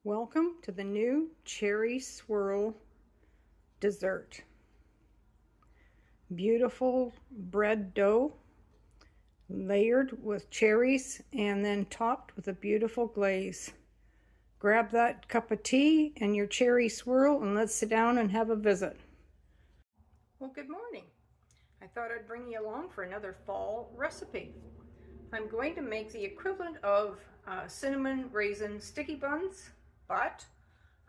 Welcome to the new cherry swirl dessert. Beautiful bread dough layered with cherries and then topped with a beautiful glaze. Grab that cup of tea and your cherry swirl and let's sit down and have a visit. Well, good morning. I thought I'd bring you along for another fall recipe. I'm going to make the equivalent of cinnamon raisin sticky buns, but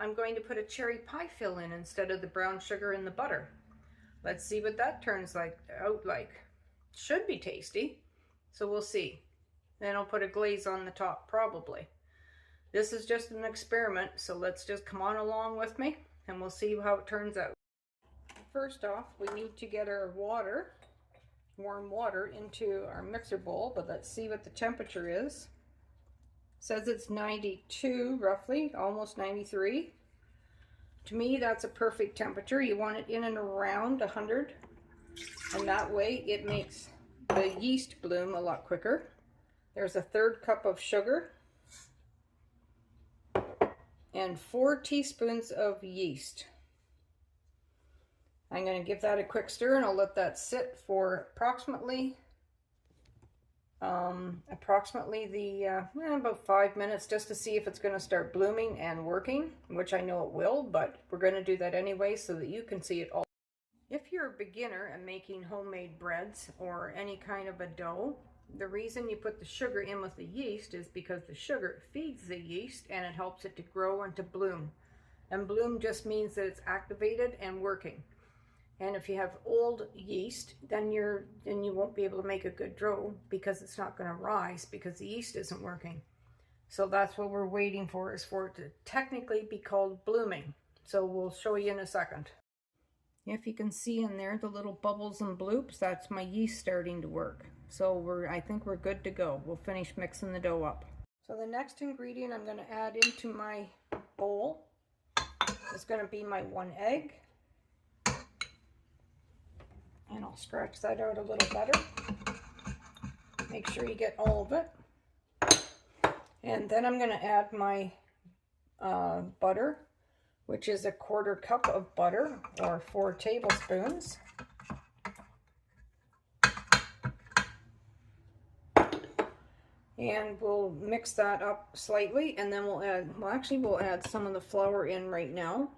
I'm going to put a cherry pie fill in instead of the brown sugar and the butter. Let's see what that turns out like. Should be tasty, so we'll see. Then I'll put a glaze on the top probably. This is just an experiment, so let's just come on along with me and we'll see how it turns out. First off, we need to get our water, warm water, into our mixer bowl, but let's see what the temperature is. It says it's 92 roughly, almost 93. To me, that's a perfect temperature. You want it in and around 100, and that way it makes the yeast bloom a lot quicker. There's a third cup of sugar and 4 teaspoons of yeast. I'm going to give that a quick stir and I'll let that sit for approximately about 5 minutes, just to see if it's going to start blooming and working, which I know it will, but we're going to do that anyway so that you can see it all. If you're a beginner at making homemade breads or any kind of a dough, the reason you put the sugar in with the yeast is because the sugar feeds the yeast and it helps it to grow and to bloom. And bloom just means that it's activated and working. And if you have old yeast, then you won't be able to make a good dough because it's not going to rise because the yeast isn't working. So that's what we're waiting for, is for it to technically be called blooming. So we'll show you in a second. If you can see in there the little bubbles and bloops, that's my yeast starting to work. So I think we're good to go. We'll finish mixing the dough up. So the next ingredient I'm going to add into my bowl is going to be my 1 egg. And I'll scratch that out a little better. Make sure you get all of it. And then I'm going to add my butter, which is a 1/4 cup of butter, or 4 tablespoons. And we'll mix that up slightly, and then we'll add some of the flour in right now.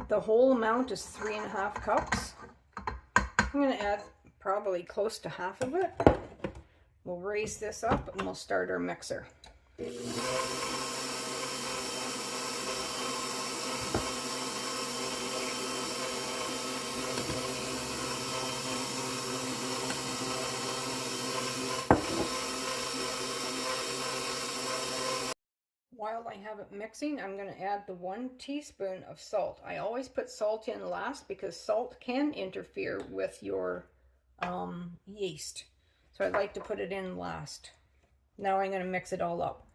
The whole amount is 3½ cups. I'm going to add probably close to half of it. We'll raise this up and we'll start our mixer. While I have it mixing, I'm going to add the 1 teaspoon of salt. I always put salt in last because salt can interfere with your yeast. So I like to put it in last. Now I'm going to mix it all up.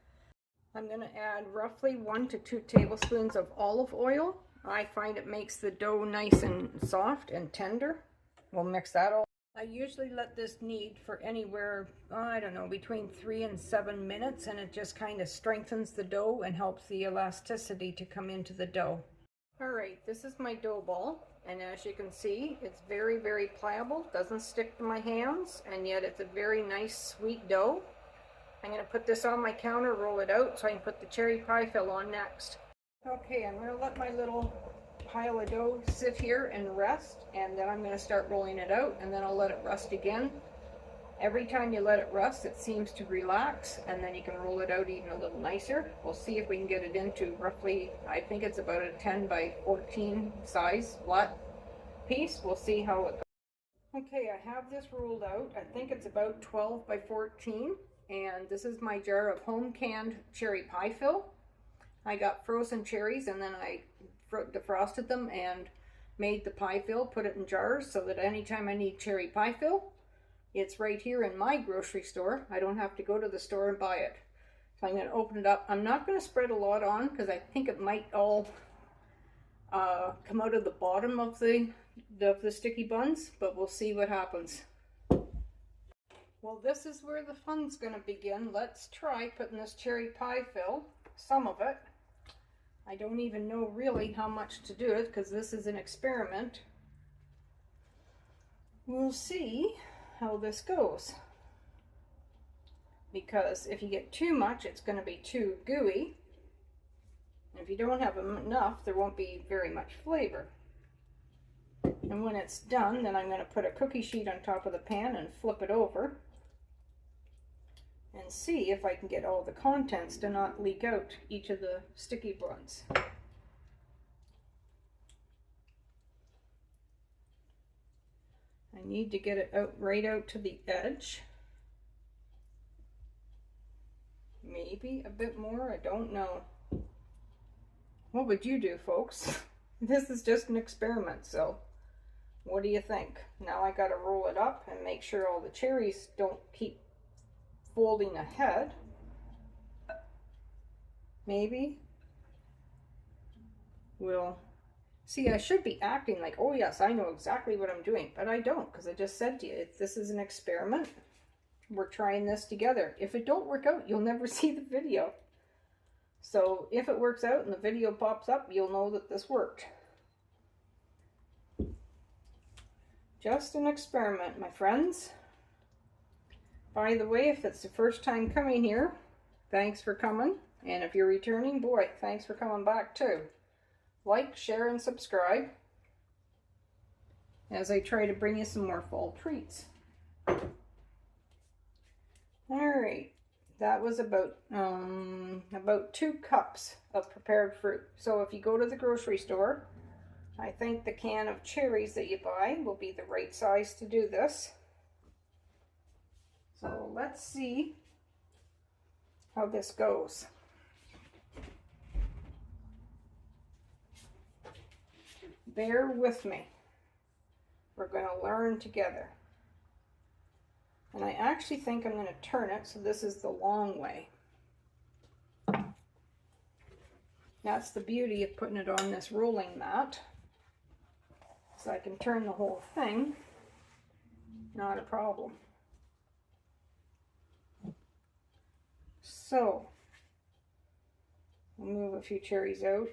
I'm going to add roughly 1 to 2 tablespoons of olive oil. I find it makes the dough nice and soft and tender. We'll mix that all. I usually let this knead for anywhere, I don't know, between 3 and 7 minutes, and it just kind of strengthens the dough and helps the elasticity to come into the dough. Alright, this is my dough ball, and as you can see, it's very, very pliable, doesn't stick to my hands, and yet it's a very nice, sweet dough. I'm going to put this on my counter, roll it out, so I can put the cherry pie fill on next. Okay, I'm going to let my little pile of dough sit here and rest, and then I'm going to start rolling it out, and then I'll let it rest again. Every time you let it rest, it seems to relax, and then you can roll it out even a little nicer. We'll see if we can get it into roughly, I think it's about a 10 by 14 size flat piece. We'll see how it goes. Okay, I have this rolled out. I think it's about 12 by 14, and this is my jar of home canned cherry pie fill. I got frozen cherries, and then I defrosted them and made the pie fill, put it in jars so that anytime I need cherry pie fill, it's right here in my grocery store. I don't have to go to the store and buy it. So I'm going to open it up. I'm not going to spread a lot on because I think it might all come out of the bottom of the sticky buns, but we'll see what happens. Well, this is where the fun's going to begin. Let's try putting this cherry pie fill, some of it, I don't even know really how much to do it because this is an experiment. We'll see how this goes. Because if you get too much, it's going to be too gooey. And if you don't have enough, there won't be very much flavor. And when it's done, then I'm going to put a cookie sheet on top of the pan and flip it over. And see if I can get all the contents to not leak out each of the sticky buns. I need to get it out right out to the edge. Maybe a bit more, I don't know. What would you do, folks? This is just an experiment, so what do you think? Now I gotta roll it up and make sure all the cherries don't keep folding ahead. Maybe we'll see. I should be acting like, oh yes, I know exactly what I'm doing, but I don't, because I just said to you, this is an experiment. We're trying this together. If it don't work out, you'll never see the video. So if it works out and the video pops up, you'll know that this worked. Just an experiment, my friends. By the way, if it's the first time coming here, thanks for coming. And if you're returning, boy, thanks for coming back too. Like, share, and subscribe as I try to bring you some more fall treats. Alright, that was about 2 cups of prepared fruit. So if you go to the grocery store, I think the can of cherries that you buy will be the right size to do this. So let's see how this goes. Bear with me. We're going to learn together. And I actually think I'm going to turn it so this is the long way. That's the beauty of putting it on this rolling mat. So I can turn the whole thing. Not a problem. So, we'll move a few cherries out.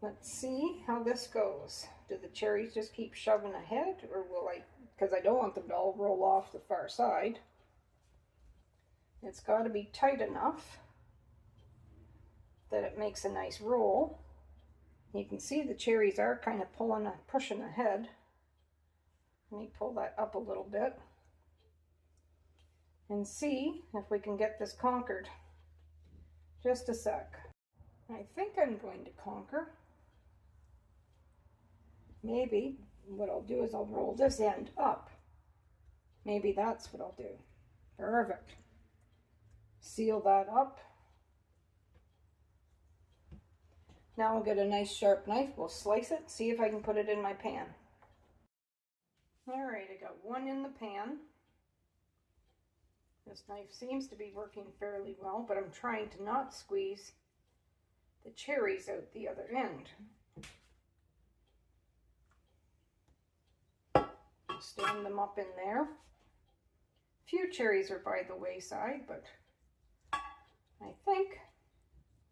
Let's see how this goes. Do the cherries just keep shoving ahead, or will I, because I don't want them to all roll off the far side. It's got to be tight enough that it makes a nice roll. You can see the cherries are kind of pushing ahead. Let me pull that up a little bit and see if we can get this conquered. Just a sec. I think I'm going to conquer. Maybe what I'll do is I'll roll this end up. Maybe that's what I'll do. Perfect. Seal that up. Now we'll get a nice sharp knife. We'll slice it, see if I can put it in my pan. Alright, I got one in the pan. This knife seems to be working fairly well, but I'm trying to not squeeze the cherries out the other end. Stand them up in there. A few cherries are by the wayside, but I think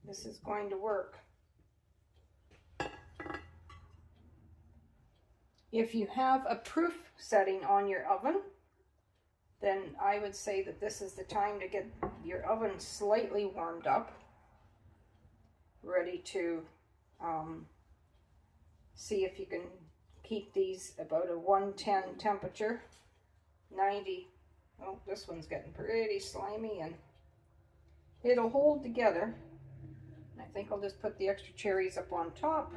this is going to work. If you have a proof setting on your oven, then I would say that this is the time to get your oven slightly warmed up, ready to see if you can keep these about a 110 temperature. 90. Oh, this one's getting pretty slimy, and it'll hold together. I think I'll just put the extra cherries up on top.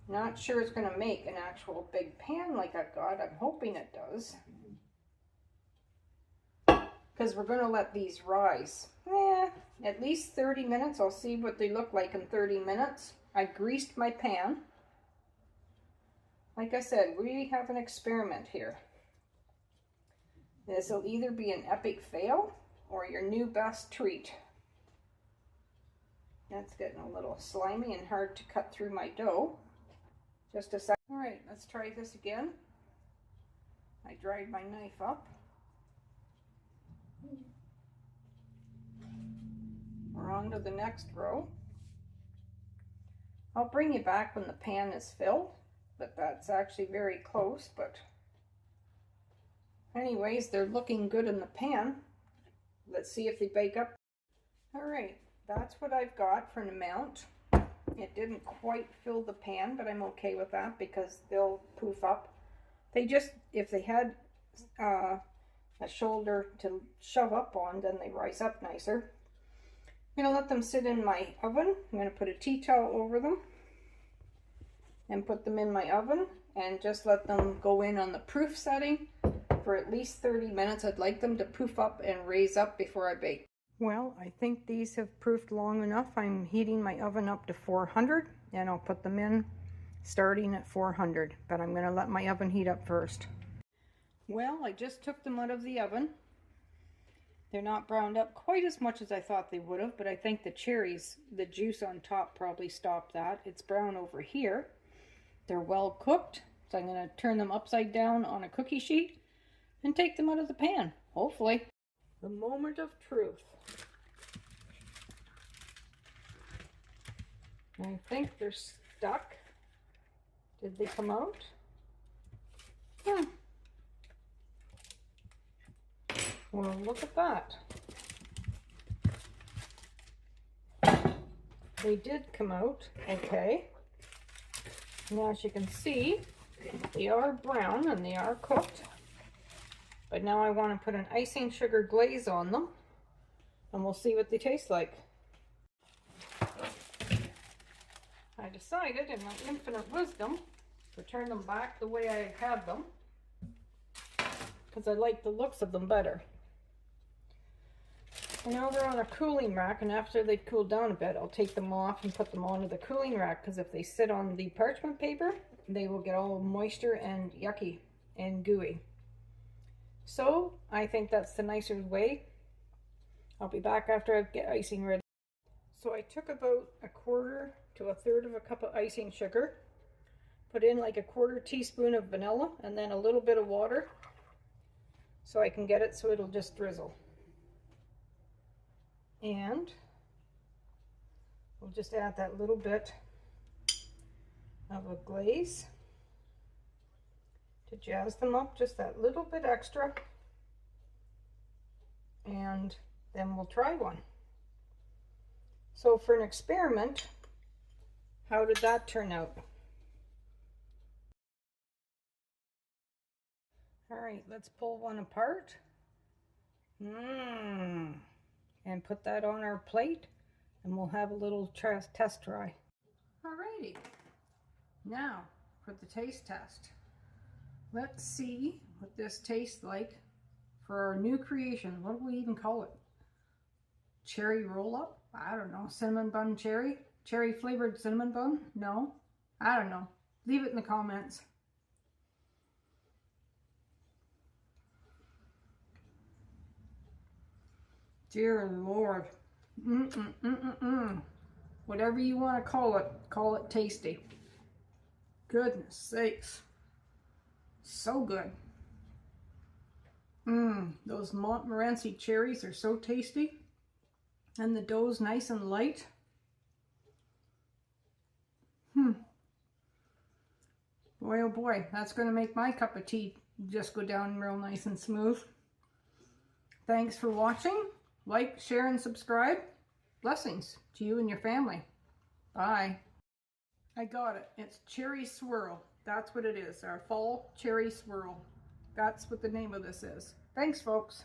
Not sure it's going to make an actual big pan like I've got. I'm hoping it does. Because we're going to let these rise. At least 30 minutes. I'll see what they look like in 30 minutes. I greased my pan. Like I said, we have an experiment here. This will either be an epic fail or your new best treat. That's getting a little slimy and hard to cut through my dough. Just a sec. Alright, let's try this again. I dried my knife up. on to the next row. I'll bring you back when the pan is filled, but that's actually very close. But anyways, they're looking good in the pan. Let's see if they bake up. All right, that's what I've got for an amount. It didn't quite fill the pan, but I'm okay with that because they'll poof up. They just, if they had a shoulder to shove up on, then they rise up nicer. I'm going to let them sit in my oven. I'm going to put a tea towel over them and put them in my oven and just let them go in on the proof setting for at least 30 minutes. I'd like them to poof up and raise up before I bake. Well, I think these have proofed long enough. I'm heating my oven up to 400 and I'll put them in starting at 400, but I'm going to let my oven heat up first. Well, I just took them out of the oven. They're not browned up quite as much as I thought they would have, but I think the cherries, the juice on top probably stopped that. It's brown over here. They're well cooked, so I'm going to turn them upside down on a cookie sheet and take them out of the pan, hopefully. The moment of truth. I think they're stuck. Did they come out? Yeah. Well, look at that. They did come out okay. Now, as you can see, they are brown and they are cooked. But now I want to put an icing sugar glaze on them, and we'll see what they taste like. I decided, in my infinite wisdom, to turn them back the way I had them, because I like the looks of them better. And now they're on a cooling rack, and after they've cooled down a bit, I'll take them off and put them onto the cooling rack, because if they sit on the parchment paper, they will get all moisture and yucky and gooey. So I think that's the nicer way. I'll be back after I get icing ready. So I took about 1/4 to 1/3 of a cup of icing sugar, put in like 1/4 teaspoon of vanilla, and then a little bit of water so I can get it so it'll just drizzle. And we'll just add that little bit of a glaze to jazz them up, just that little bit extra, and then we'll try one. So for an experiment, how did that turn out? All right, let's pull one apart. And put that on our plate, and we'll have a little test try. Alrighty, now for the taste test. Let's see what this tastes like for our new creation. What do we even call it? Cherry roll-up? I don't know. Cinnamon bun cherry? Cherry flavored cinnamon bun? No? I don't know. Leave it in the comments. Dear Lord. Whatever you want to call it tasty. Goodness sakes. So good. Those Montmorency cherries are so tasty. And the dough's nice and light. Boy, oh boy, that's going to make my cup of tea just go down real nice and smooth. Thanks for watching. Like, share, and subscribe. Blessings to you and your family. Bye. I got it. It's Cherry Swirl. That's what it is. Our Fall Cherry Swirl. That's what the name of this is. Thanks, folks.